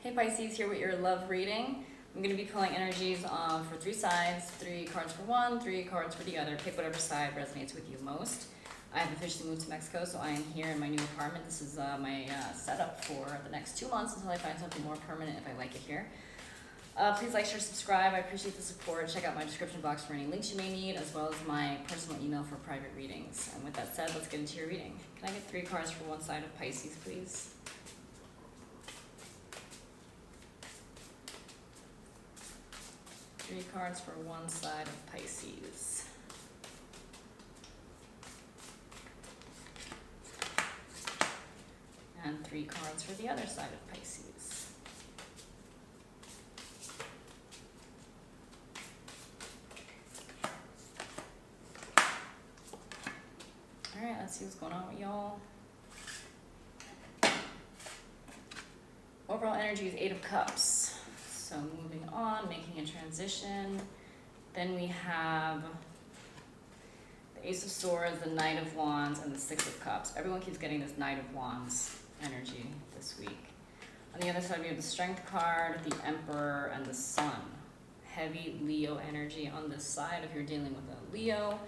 Hey Pisces, here with your love reading. I'm going to be pulling energies for three sides, 3 cards for one, 3 cards for the other. Pick whatever side resonates with you most. I have officially moved to Mexico, so I am here in my new apartment. This is my setup for the next 2 months until I find something more permanent if I like it here. Please like, share, subscribe. I appreciate the support. Check out my description box for any links you may need, as well as my personal email for private readings. And with that said, let's get into your reading. Can I get 3 cards for one side of Pisces, please? Three cards for one side of Pisces. And 3 cards for the other side of Pisces. Alright, let's see what's going on with y'all. Overall energy is 8 of Cups. So moving on, making a transition. Then we have the Ace of Swords, the Knight of Wands, and the 6 of Cups. Everyone keeps getting this Knight of Wands energy this week. On the other side, we have the Strength card, the Emperor, and the Sun. Heavy Leo energy on this side if you're dealing with a Leo.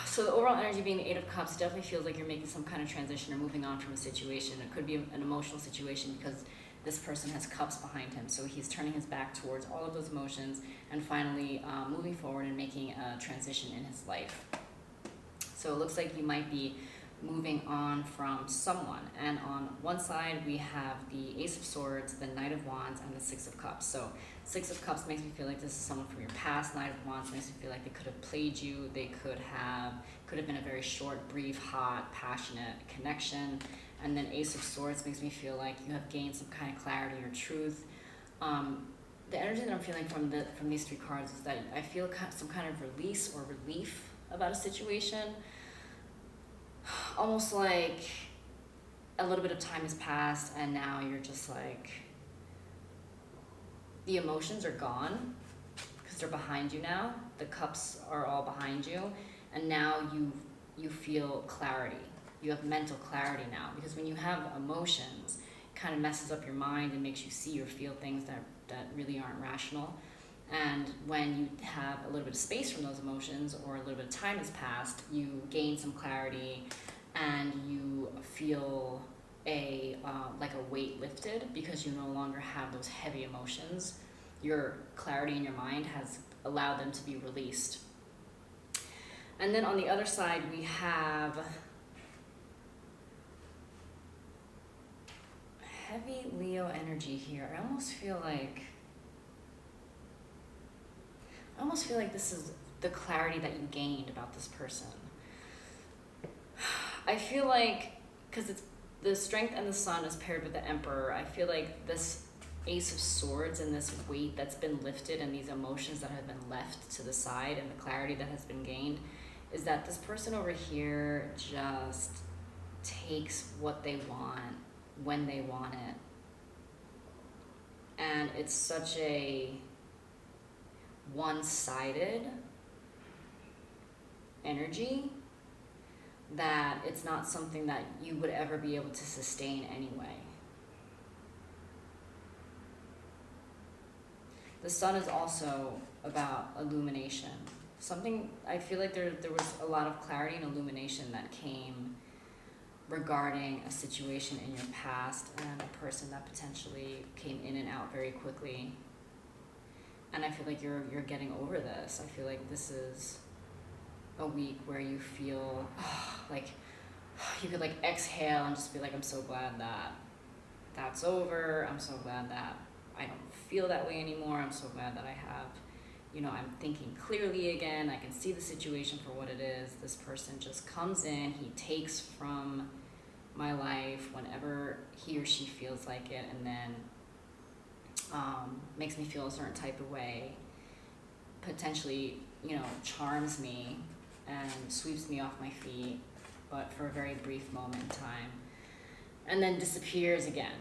So the overall energy being the 8 of Cups definitely feels like you're making some kind of transition or moving on from a situation. It could be an emotional situation because this person has cups behind him, so he's turning his back towards all of those emotions and finally moving forward and making a transition in his life. So it looks like you might be moving on from someone, and on one side we have the Ace of Swords, the Knight of Wands, and the 6 of Cups. So 6 of Cups makes me feel like this is someone from your past. Knight of Wands makes me feel like they could have played you. They could have been a very short, brief, hot, passionate connection. And then Ace of Swords makes me feel like you have gained some kind of clarity or truth. The energy that I'm feeling from these 3 cards is that I feel some kind of release or relief about a situation. Almost like a little bit of time has passed and now you're just like, the emotions are gone because they're behind you now. The cups are all behind you, and now you feel clarity. You have mental clarity now, because when you have emotions, it kind of messes up your mind and makes you see or feel things that really aren't rational. And when you have a little bit of space from those emotions, or a little bit of time has passed, you gain some clarity and you feel like a weight lifted, because you no longer have those heavy emotions. Your clarity in your mind has allowed them to be released. And then on the other side, we have heavy Leo energy here. I almost feel like this is the clarity that you gained about this person. I feel like, because it's the Strength and the Sun is paired with the Emperor, I feel like this Ace of Swords and this weight that's been lifted and these emotions that have been left to the side and the clarity that has been gained is that this person over here just takes what they want when they want it. And it's such a one-sided energy that it's not something that you would ever be able to sustain anyway. The Sun is also about illumination. I feel like there was a lot of clarity and illumination that came regarding a situation in your past and a person that potentially came in and out very quickly. And I feel like you're getting over this. I feel like this is a week where you feel like you could like exhale and just be like, I'm so glad that that's over. I'm so glad that I don't feel that way anymore. I'm so glad that I have, I'm thinking clearly again. I can see the situation for what it is. This person just comes in, he takes from my life whenever he or she feels like it, and then makes me feel a certain type of way, potentially, charms me and sweeps me off my feet, but for a very brief moment in time, and then disappears again,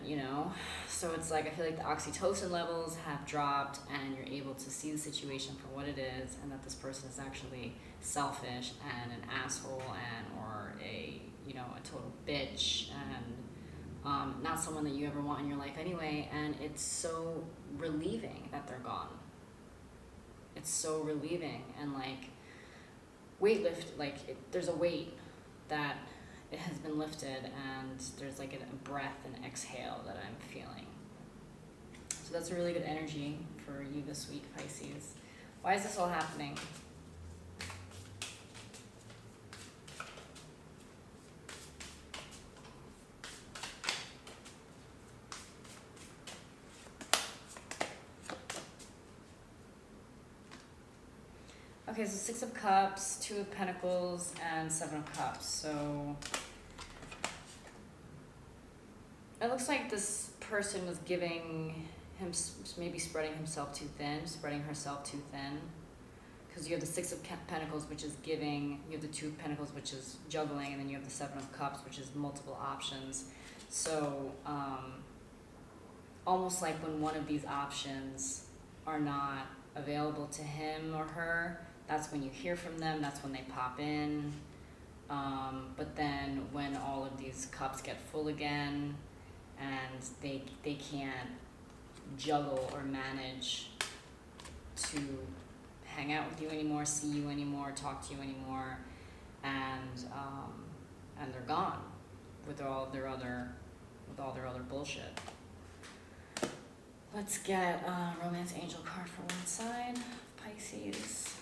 So it's like, I feel like the oxytocin levels have dropped and you're able to see the situation for what it is, and that this person is actually selfish and an asshole or a total bitch and not someone that you ever want in your life anyway, and it's so relieving that they're gone. It's so relieving, and like there's a weight that it has been lifted, and there's like a breath and exhale that I'm feeling. So that's a really good energy for you this week, Pisces. Why is this all happening? Okay, so Six of Cups, Two of Pentacles, and Seven of Cups. So it looks like this person was giving him, maybe spreading himself too thin, spreading herself too thin. Because you have the Six of Pentacles, which is giving, you have the Two of Pentacles, which is juggling, and then you have the Seven of Cups, which is multiple options. So almost like when one of these options are not available to him or her, that's when you hear from them, that's when they pop in. But then when all of these cups get full again and they can't juggle or manage to hang out with you anymore, see you anymore, talk to you anymore, and they're gone with all their other bullshit. Let's get a Romance Angel card for one side, Pisces.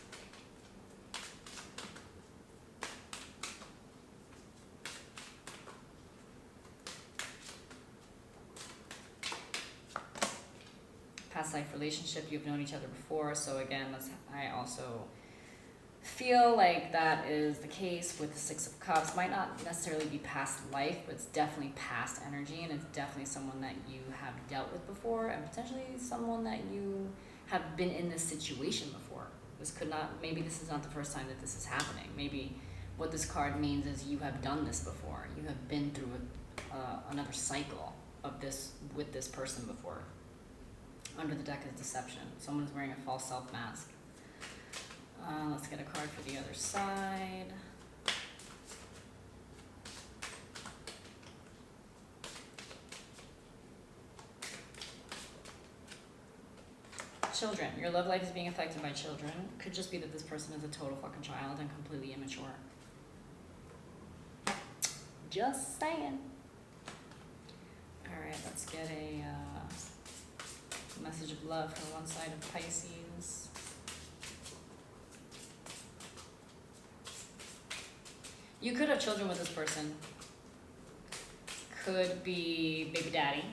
Past life relationship, you've known each other before, so again, I also feel like that is the case with the Six of Cups. Might not necessarily be past life, but it's definitely past energy, and it's definitely someone that you have dealt with before, and potentially someone that you have been in this situation before. Maybe this is not the first time that this is happening. Maybe what this card means is you have done this before. You have been through another cycle of this with this person before. Under the deck is deception. Someone is wearing a false self mask. Let's get a card for the other side. Children. Your love life is being affected by children. Could just be that this person is a total fucking child and completely immature. Just saying. Alright, let's get a message of love for one side of Pisces. You could have children with this person. Could be baby daddy.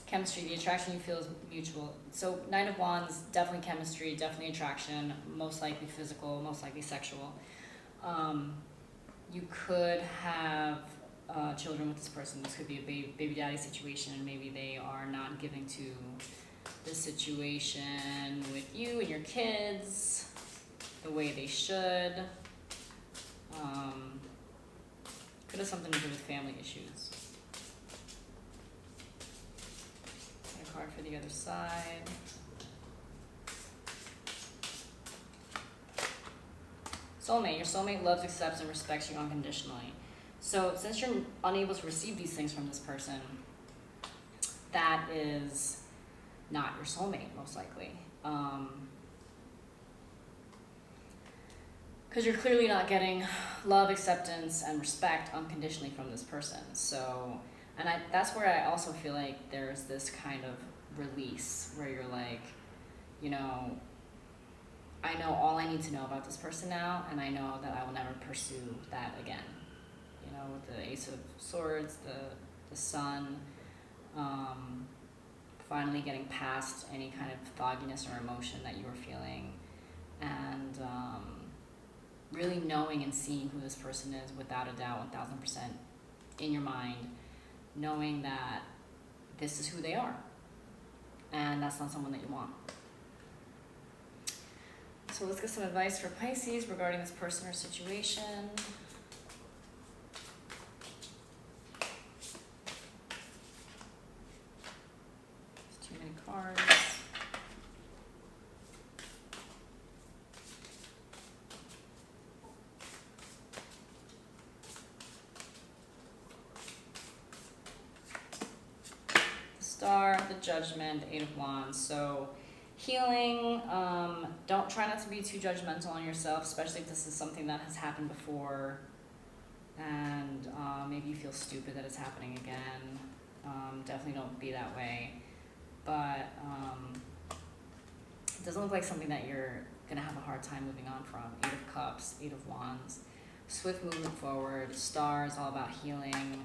Chemistry, the attraction you feel is mutual. So Knight of Wands, definitely chemistry, definitely attraction, most likely physical, most likely sexual. You could have children with this person. This could be a baby daddy situation, and maybe they are not giving to the situation with you and your kids the way they should. Could have something to do with family issues. Get a card for the other side. Soulmate. Your soulmate loves, accepts, and respects you unconditionally. So since you're unable to receive these things from this person, that is not your soulmate, most likely. Because you're clearly not getting love, acceptance, and respect unconditionally from this person. So, and that's where I also feel like there's this kind of release where you're like, you know, I know all I need to know about this person now, and I know that I will never pursue that again. You know, with the Ace of Swords, the Sun, finally getting past any kind of fogginess or emotion that you were feeling, and really knowing and seeing who this person is without a doubt, 1000% in your mind, knowing that this is who they are, and that's not someone that you want. So let's get some advice for Pisces regarding this person or situation. There's too many cards. Judgment, the Eight of Wands. So healing, try not to be too judgmental on yourself, especially if this is something that has happened before and maybe you feel stupid that it's happening again. Definitely don't be that way. But it doesn't look like something that you're going to have a hard time moving on from. Eight of Cups, Eight of Wands, swift movement forward. Stars, all about healing.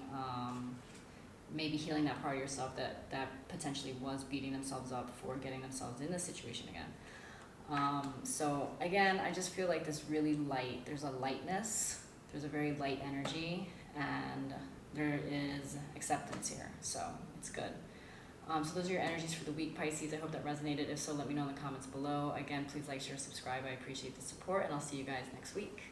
Maybe healing that part of yourself that potentially was beating themselves up for getting themselves in this situation again. So again, I just feel like this really light, there's a lightness, there's a very light energy, and there is acceptance here, so it's good. So those are your energies for the week, Pisces. I hope that resonated. If so, let me know in the comments below. Again, please like, share, subscribe. I appreciate the support, and I'll see you guys next week.